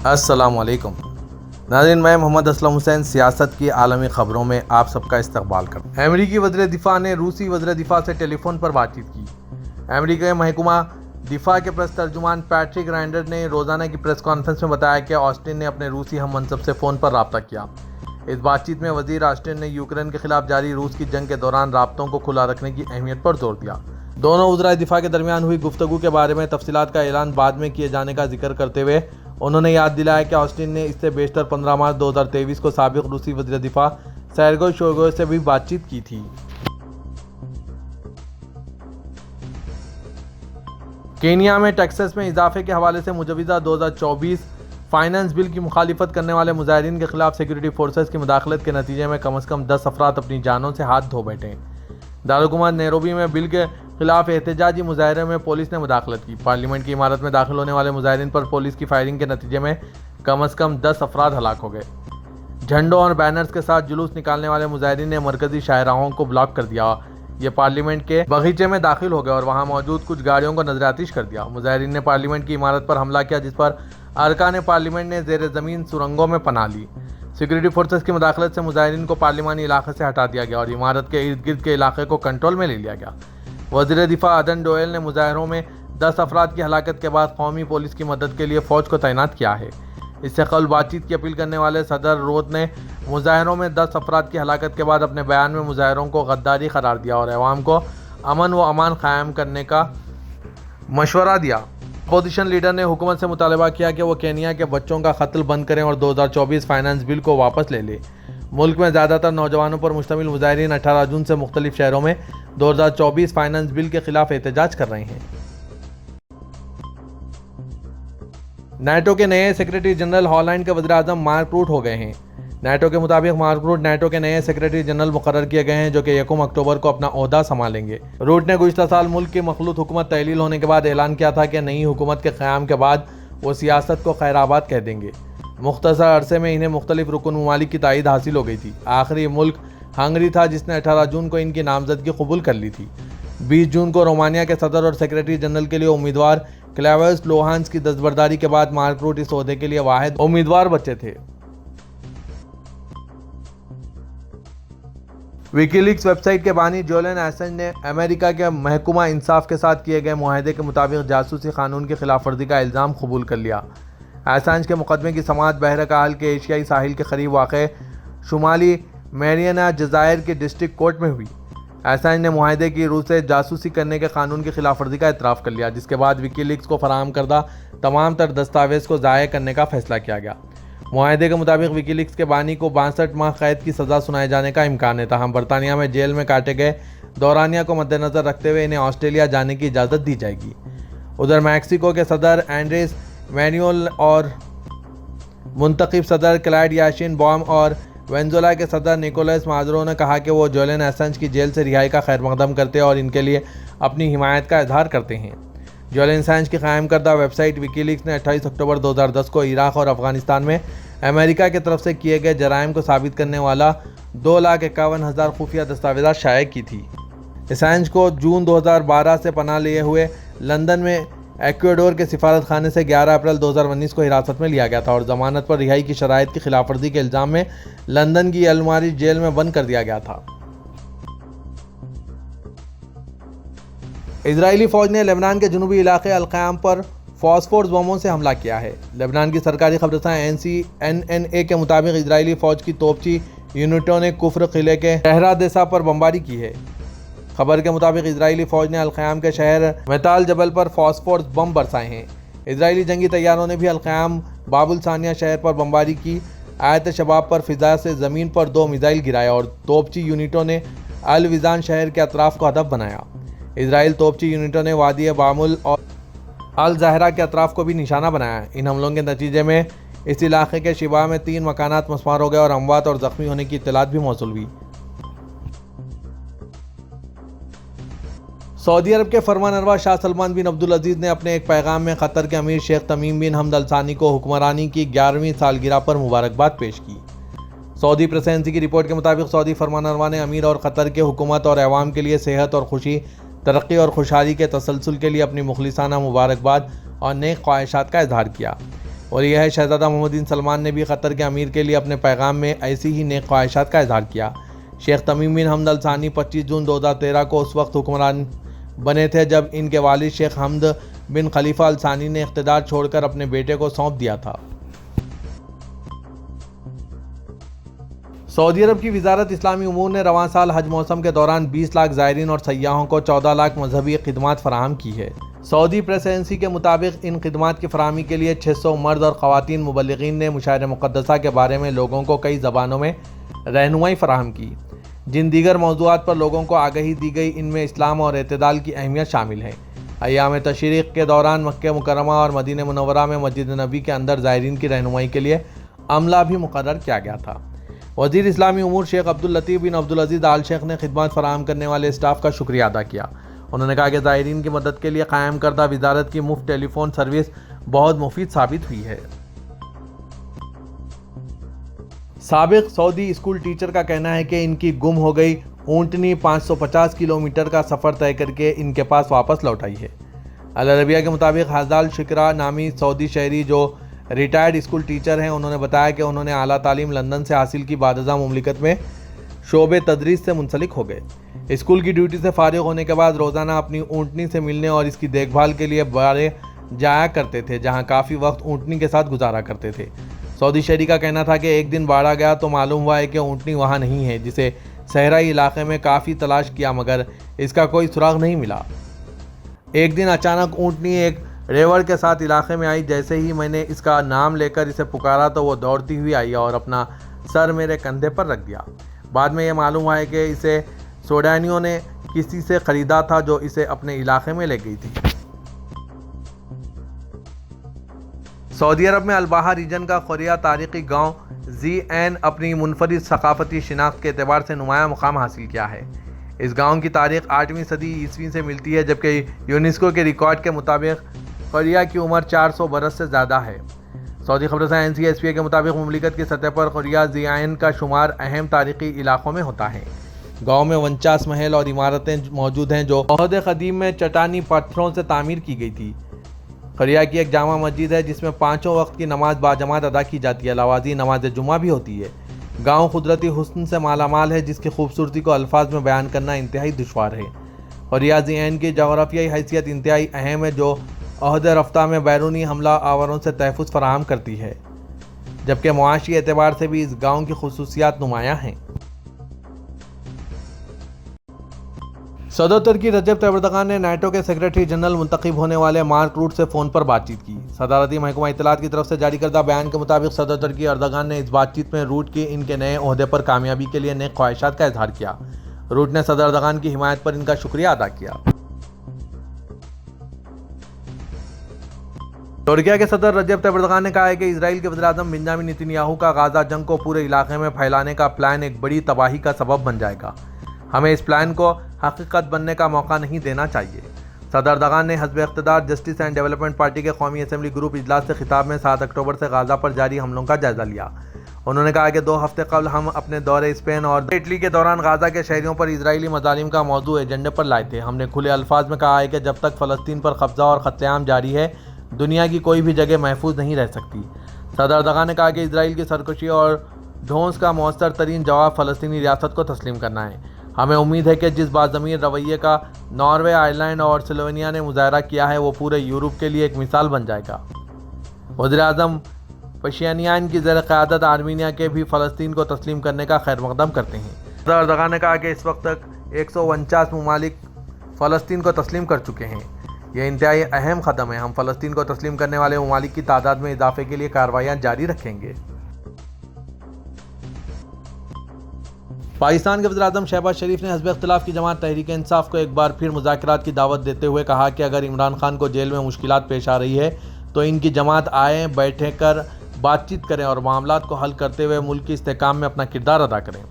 السلام علیکم ناظرین، میں محمد اسلم حسین سیاست کی عالمی خبروں میں آپ سب کا استقبال کرتا ہوں۔ امریکی وزیر دفاع نے روسی وزیر دفاع سے ٹیلی فون پر بات چیت کی۔ امریکہ کے محکمہ دفاع کے پریس ترجمان پیٹرک رائنڈر نے روزانہ کی پریس کانفرنس میں بتایا کہ آسٹن نے اپنے روسی ہم منصب سے فون پر رابطہ کیا۔ اس بات چیت میں وزیر آسٹن نے یوکرین کے خلاف جاری روس کی جنگ کے دوران رابطوں کو کھلا رکھنے کی اہمیت پر زور دیا۔ دونوں وزرائے دفاع کے درمیان ہوئی گفتگو کے بارے میں تفصیلات کا اعلان بعد میں کیے جانے کا ذکر کرتے ہوئے انہوں نے یاد دلایا کہ آسٹن نے اس سے بیشتر 15 مارچ 2023 کو سابق روسی وزیر دفاع سرگئی شوئگو سے بھی بات چیت کی تھی۔ کینیا میں ٹیکسز میں اضافے کے حوالے سے مجوزہ 2024 فائنانس بل کی مخالفت کرنے والے مظاہرین کے خلاف سیکورٹی فورسز کی مداخلت کے نتیجے میں کم از کم 10 افراد اپنی جانوں سے ہاتھ دھو بیٹھے۔ دارالحکومت نیروبی میں بل کے خلاف احتجاجی مظاہرے میں پولیس نے مداخلت کی۔ پارلیمنٹ کی عمارت میں داخل ہونے والے مظاہرین پر پولیس کی فائرنگ کے نتیجے میں کم از کم 10 افراد ہلاک ہو گئے۔ جھنڈوں اور بینرز کے ساتھ جلوس نکالنے والے مظاہرین نے مرکزی شاہراہوں کو بلاک کر دیا۔ یہ پارلیمنٹ کے باغیچے میں داخل ہو گئے اور وہاں موجود کچھ گاڑیوں کو نظر آتش کر دیا۔ مظاہرین نے پارلیمنٹ کی عمارت پر حملہ کیا، جس پر ارکان پارلیمنٹ نے زیر زمین سرنگوں میں پناہ لی۔ سیکورٹی فورسز کی مداخلت سے مظاہرین کو پارلیمانی علاقے سے ہٹا دیا گیا اور عمارت کے ارد گرد کے علاقے کو کنٹرول میں لے لیا گیا۔ وزیر دفاع عدن ڈوئل نے مظاہروں میں 10 افراد کی ہلاکت کے بعد قومی پولیس کی مدد کے لیے فوج کو تعینات کیا ہے۔ اس سے قبل بات چیت کی اپیل کرنے والے صدر روت نے مظاہروں میں 10 افراد کی ہلاکت کے بعد اپنے بیان میں مظاہروں کو غداری قرار دیا اور عوام کو امن و امان قائم کرنے کا مشورہ دیا۔ اپوزیشن لیڈر نے حکومت سے مطالبہ کیا کہ وہ کینیا کے بچوں کا قتل بند کریں اور 2024 فائنانس بل کو واپس لے لے۔ ملک میں زیادہ تر نوجوانوں پر مشتمل مظاہرین 18 جون سے مختلف شہروں میں 2024 فائنانس بل کے خلاف احتجاج کر رہے ہیں۔ نیٹو کے نئے سیکریٹری جنرل ہالینڈ کے وزیر اعظم مارک روٹ ہو گئے ہیں۔ نیٹو کے مطابق مارک روٹ نیٹو کے نئے سیکریٹری جنرل مقرر کیے گئے ہیں، جو کہ 1 اکتوبر کو اپنا عہدہ سنبھالیں گے۔ روٹ نے گزشتہ سال ملک کی مخلوط حکومت تحلیل ہونے کے بعد اعلان کیا تھا کہ نئی حکومت کے قیام کے بعد وہ سیاست کو خیر آباد کہہ دیں گے۔ مختصر عرصے میں انہیں مختلف رکن ممالک کی تائید حاصل ہو گئی تھی۔ آخری ملک ہنگری تھا، جس نے 18 جون کو ان کی نامزدگی قبول کر لی تھی۔ 20 جون کو رومانیہ کے صدر اور سیکریٹری جنرل کے لیے امیدوار کلاوس لوہانس کی دستبرداری کے بعد مارک روٹ اس عہدے کے لیے واحد امیدوار بچے تھے۔ ویکی لیکس ویب سائٹ کے بانی جولین ایسنج نے امریکہ کے محکمہ انصاف کے ساتھ کیے گئے معاہدے کے مطابق جاسوسی قانون کی خلاف ورزی کا الزام قبول کر لیا۔ ایسنج کے مقدمے کی سماعت بحر کاہل کے ایشیائی ساحل کے قریب واقع شمالی میرینا جزائر کے ڈسٹرکٹ کورٹ میں ہوئی۔ ایسنج نے معاہدے کی روح سے جاسوسی کرنے کے قانون کی خلاف ورزی کا اعتراف کر لیا، جس کے بعد ویکی لیکس کو فراہم کردہ تمام تر دستاویز کو ضائع کرنے کا فیصلہ کیا گیا۔ معاہدے کے مطابق ویکی لیکس کے بانی کو 62 ماہ قید کی سزا سنائے جانے کا امکان ہے، تاہم برطانیہ میں جیل میں کاٹے گئے دورانیہ کو مد نظر رکھتے ہوئے انہیں آسٹریلیا جانے کی اجازت دی جائے گی۔ ادھر میکسیکو کے صدر اینڈریس مینوئل اور منتخب صدر کلائڈ یاشین بام اور وینزویلا کے صدر نکولاس مادورو نے کہا کہ وہ جولین ایسنج کی جیل سے رہائی کا خیر مقدم کرتے اور ان کے لیے اپنی حمایت کا اظہار کرتے ہیں۔ جولین ایسنج کی قائم کردہ ویب سائٹ ویکی لیکس نے 28 اکتوبر 2010 کو عراق اور افغانستان میں امریکہ کی طرف سے کیے گئے جرائم کو ثابت کرنے والا 2,51,000 خفیہ دستاویزات شائع کی تھی۔ ایسنج کو جون 2012 سے پناہ لیے ہوئے لندن میں ایکواڈور کے سفارت خانے سے 11 اپریل 2019 کو حراست میں لیا گیا تھا اور ضمانت پر رہائی کی شرائط کی خلاف ورزی کے الزام میں لندن کی الماری جیل میں بند کر دیا گیا تھا۔ اسرائیلی فوج نے لبنان کے جنوبی علاقے القیام پر فاسفورس بموں سے حملہ کیا ہے۔ لبنان کی سرکاری خبررساں NCNNA کے مطابق اسرائیلی فوج کی توپچی یونٹوں نے کفر قلعے کے شہرہ دسا پر بمباری کی ہے۔ خبر کے مطابق اسرائیلی فوج نے القیام کے شہر میتال جبل پر فاسفورس بم برسائے ہیں۔ اسرائیلی جنگی طیاروں نے بھی القیام باب الثانیہ شہر پر بمباری کی۔ آیت شباب پر فضا سے زمین پر 2 میزائل گرائے اور توپچی یونٹوں نے الویزان شہر کے اطراف کو ہدف بنایا۔ اسرائیل توپچی یونٹوں نے وادی بامل اور الزہرا کے اطراف کو بھی نشانہ بنایا۔ ان حملوں کے نتیجے میں اس علاقے کے شبہ میں 3 مکانات مسمار ہو گئے اور اموات اور زخمی ہونے کی اطلاعات بھی موصول ہوئی۔ سعودی عرب کے فرمانروا شاہ سلمان بن عبدالعزیز نے اپنے ایک پیغام میں قطر کے امیر شیخ تمیم بن حمد الثانی کو حکمرانی کی 11ویں سالگرہ پر مبارکباد پیش کی۔ سعودی پریس ایجنسی کی رپورٹ کے مطابق سعودی فرمانروا نے امیر اور قطر کے حکومت اور عوام کے لیے صحت اور خوشی، ترقی اور خوشحالی کے تسلسل کے لیے اپنی مخلصانہ مبارکباد اور نیک خواہشات کا اظہار کیا۔ اور یہ ہے شہزادہ محمد بن سلمان نے بھی قطر کے امیر کے لیے اپنے پیغام میں ایسی ہی نیک خواہشات کا اظہار کیا۔ شیخ تمیم بن حمد ال ثانی 25 جون 2013 کو اس وقت حکمران بنے تھے جب ان کے والد شیخ حمد بن خلیفہ ال ثانی نے اقتدار چھوڑ کر اپنے بیٹے کو سونپ دیا تھا۔ سعودی عرب کی وزارت اسلامی امور نے رواں سال حج موسم کے دوران 20 لاکھ زائرین اور سیاحوں کو 14 لاکھ مذہبی خدمات فراہم کی ہے۔ سعودی پریس ایجنسی کے مطابق ان خدمات کی فراہمی کے لیے 600 مرد اور خواتین مبلغین نے مشاعر مقدسہ کے بارے میں لوگوں کو کئی زبانوں میں رہنمائی فراہم کی۔ جن دیگر موضوعات پر لوگوں کو آگہی دی گئی ان میں اسلام اور اعتدال کی اہمیت شامل ہے۔ ایام تشریق کے دوران مکہ مکرمہ اور مدینہ منورہ میں مسجد نبوی کے اندر زائرین کی رہنمائی کے لیے عملہ بھی مقرر کیا گیا تھا۔ وزیر اسلامی امور شیخ عبداللطیف بن عبدالعزیز آل شیخ نے خدمات فراہم کرنے والے اسٹاف کا شکریہ ادا کیا۔ انہوں نے کہا کہ زائرین کی مدد کے لیے قائم کردہ وزارت کی مفت ٹیلی فون سروس بہت مفید ثابت ہوئی ہے۔ سابق سعودی اسکول ٹیچر کا کہنا ہے کہ ان کی گم ہو گئی اونٹنی 550 کلومیٹر کا سفر طے کر کے ان کے پاس واپس لوٹ آئی ہے۔ العربیہ کے مطابق حازال شکرا نامی سعودی شہری جو ریٹائرڈ اسکول ٹیچر ہیں، انہوں نے بتایا کہ انہوں نے اعلیٰ تعلیم لندن سے حاصل کی، بعد ازاں مملکت میں شعبے تدریس سے منسلک ہو گئے۔ اسکول کی ڈیوٹی سے فارغ ہونے کے بعد روزانہ اپنی اونٹنی سے ملنے اور اس کی دیکھ بھال کے لیے باڑے جایا کرتے تھے، جہاں کافی وقت اونٹنی کے ساتھ گزارا کرتے تھے۔ سعودی شہری کا کہنا تھا کہ ایک دن باڑا گیا تو معلوم ہوا ہے کہ اونٹنی وہاں نہیں ہے، جسے صحرائی علاقے میں کافی تلاش کیا مگر اس کا کوئی سراغ نہیں ملا۔ ایک دن اچانک اونٹنی ایک ریوڑ کے ساتھ علاقے میں آئی۔ جیسے ہی میں نے اس کا نام لے کر اسے پکارا تو وہ دوڑتی ہوئی آئی اور اپنا سر میرے کندھے پر رکھ دیا۔ بعد میں یہ معلوم ہوا ہے کہ اسے سوڈانیوں نے کسی سے خریدا تھا جو اسے اپنے علاقے میں لے گئی تھی۔ سعودی عرب میں الباحہ ریجن کا قریہ تاریخی گاؤں زی این اپنی منفرد ثقافتی شناخت کے اعتبار سے نمایاں مقام حاصل کیا ہے۔ اس گاؤں کی تاریخ 8ویں صدی عیسوی سے ملتی ہے، جبکہ یونیسکو کے ریکارڈ کے مطابق قریہ کی عمر 400 برس سے زیادہ ہے۔ سعودی خبررساں NCSPA کے مطابق مملکت کی سطح پر قریہ زی این کا شمار اہم تاریخی علاقوں میں ہوتا ہے۔ گاؤں میں 49 محل اور عمارتیں موجود ہیں جو عہد قدیم میں چٹانی پتھروں سے تعمیر کی گئی تھی۔ قریہ کی ایک جامع مسجد ہے جس میں 5 وقت کی نماز باجماعت ادا کی جاتی ہے، علاوہ نماز جمعہ بھی ہوتی ہے۔ گاؤں قدرتی حسن سے مالا مال ہے جس کی خوبصورتی کو الفاظ میں بیان کرنا انتہائی دشوار ہے۔ قریہ زی این کی جغرافیائی حیثیت انتہائی اہم ہے جو عہد رفتہ میں بیرونی حملہ آوروں سے تحفظ فراہم کرتی ہے، جبکہ معاشی اعتبار سے بھی اس گاؤں کی خصوصیات نمایاں ہیں۔ صدر ترکی رجب طیب اردوغان نے نیٹو کے سیکرٹری جنرل منتخب ہونے والے مارک روٹ سے فون پر بات چیت کی۔ صدارتی محکمہ اطلاعات کی طرف سے جاری کردہ بیان کے مطابق صدر ترکی اردوغان نے اس بات چیت میں روٹ کی ان کے نئے عہدے پر کامیابی کے لیے نیک خواہشات کا اظہار کیا۔ روٹ نے صدر اردوغان کی حمایت پر ان کا شکریہ ادا کیا۔ ترکیہ کے صدر رجب طیب اردوغان نے کہا ہے کہ اسرائیل کے وزیر اعظم بنیامین نتنیاہو کا غزہ جنگ کو پورے علاقے میں پھیلانے کا پلان ایک بڑی تباہی کا سبب بن جائے گا۔ ہمیں اس پلان کو حقیقت بننے کا موقع نہیں دینا چاہیے۔ صدر اردوغان نے حزب اقتدار جسٹس اینڈ ڈیولپمنٹ پارٹی کے قومی اسمبلی گروپ اجلاس سے خطاب میں 7 اکتوبر سے غزہ پر جاری حملوں کا جائزہ لیا۔ انہوں نے کہا کہ 2 ہفتے قبل ہم اپنے دورے اسپین اور اٹلی کے دوران غزہ کے شہریوں پر اسرائیلی مظالم کا موضوع ایجنڈے پر لائے تھے۔ ہم نے کھلے الفاظ میں کہا ہے کہ جب تک فلسطین پر قبضہ اور قتل عام جاری ہے، دنیا کی کوئی بھی جگہ محفوظ نہیں رہ سکتی۔ صدر اردوغان نے کہا کہ اسرائیل کی سرکشی اور ڈھونس کا مؤثر ترین جواب فلسطینی ریاست کو تسلیم کرنا ہے۔ ہمیں امید ہے کہ جس باضمیر رویے کا ناروے، آئرلینڈ اور سلوونیا نے مظاہرہ کیا ہے وہ پورے یورپ کے لیے ایک مثال بن جائے گا۔ وزیر اعظم پشینیان کی زیر قیادت آرمینیا کے بھی فلسطین کو تسلیم کرنے کا خیر مقدم کرتے ہیں۔ صدر اردوغان نے کہا کہ اس وقت تک 149 ممالک فلسطین کو تسلیم کر چکے ہیں۔ یہ انتہائی اہم قدم ہے۔ ہم فلسطین کو تسلیم کرنے والے ممالک کی تعداد میں اضافے کے لیے کارروائیاں جاری رکھیں گے۔ پاکستان کے وزیر اعظم شہباز شریف نے حزب اختلاف کی جماعت تحریک انصاف کو ایک بار پھر مذاکرات کی دعوت دیتے ہوئے کہا کہ اگر عمران خان کو جیل میں مشکلات پیش آ رہی ہے تو ان کی جماعت آئیں، بیٹھے کر بات چیت کریں اور معاملات کو حل کرتے ہوئے ملک کی استحکام میں اپنا کردار ادا کریں۔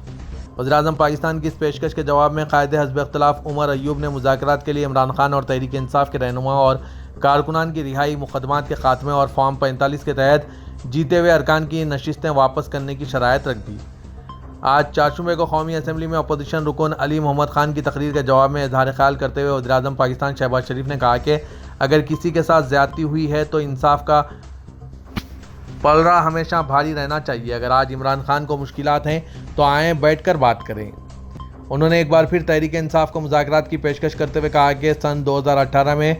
وزیر اعظم پاکستان کی اس پیشکش کے جواب میں قائد حزب اختلاف عمر ایوب نے مذاکرات کے لیے عمران خان اور تحریک انصاف کے رہنما اور کارکنان کی رہائی، مقدمات کے خاتمے اور فارم 45 کے تحت جیتے ہوئے ارکان کی نشستیں واپس کرنے کی شرائط رکھ دی۔ آج چارشنبے کو قومی اسمبلی میں اپوزیشن رکن علی محمد خان کی تقریر کے جواب میں اظہار خیال کرتے ہوئے وزیر اعظم پاکستان شہباز شریف نے کہا کہ اگر کسی کے ساتھ زیادتی ہوئی ہے تو انصاف کا پلڑا ہمیشہ بھاری رہنا چاہیے۔ اگر آج عمران خان کو مشکلات ہیں تو آئیں بیٹھ کر بات کریں۔ انہوں نے ایک بار پھر تحریک انصاف کو مذاکرات کی پیشکش کرتے ہوئے کہا کہ سن 2018 میں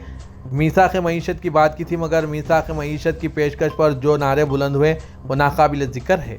میثاق معیشت کی بات کی تھی، مگر میثاق معیشت کی پیشکش پر جو نعرے بلند ہوئے وہ ناقابل ذکر ہے۔